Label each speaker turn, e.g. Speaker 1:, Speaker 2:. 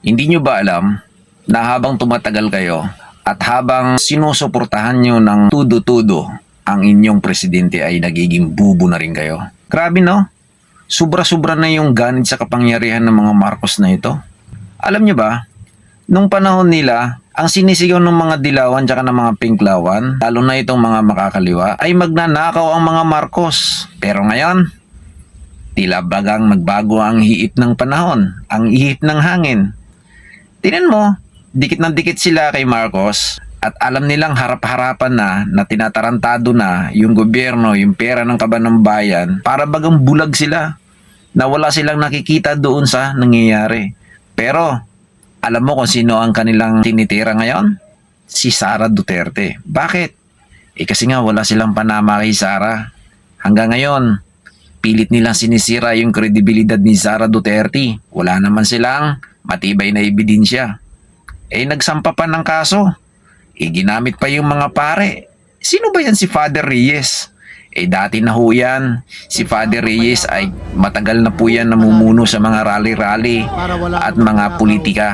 Speaker 1: Hindi nyo ba alam na habang tumatagal kayo at habang sinusuportahan nyo ng tudo-tudo ang inyong presidente ay nagiging bubo na rin kayo? Grabe no? Sobra-sobra na yung ganit sa kapangyarihan ng mga Marcos na ito. Alam nyo ba, nung panahon nila, ang sinisigaw ng mga dilawan tsaka ng mga pinklawan, lalo na itong mga makakaliwa, ay magnanakaw ang mga Marcos. Pero ngayon, tila bagang nagbago ang hiip ng panahon, ang ihip ng hangin. Tingnan mo, dikit na dikit sila kay Marcos at alam nilang harap-harapan na tinatarantado na yung gobyerno, yung pera ng kaban ng bayan, para bagang bulag sila na wala silang nakikita doon sa nangyayari. Pero, alam mo kung sino ang kanilang tinitira ngayon? Si Sara Duterte. Bakit? Kasi nga wala silang panama kay Sara. Hanggang ngayon, pilit nilang sinisira yung kredibilidad ni Sara Duterte. Wala naman silang matibay na ebidensya. Nagsampa pa ng kaso. Ginamit pa yung mga pare. Sino ba yan si Father Reyes? Dati na ho yan. Si Father Reyes ay matagal na po yan namumuno sa mga rally-rally at mga politika.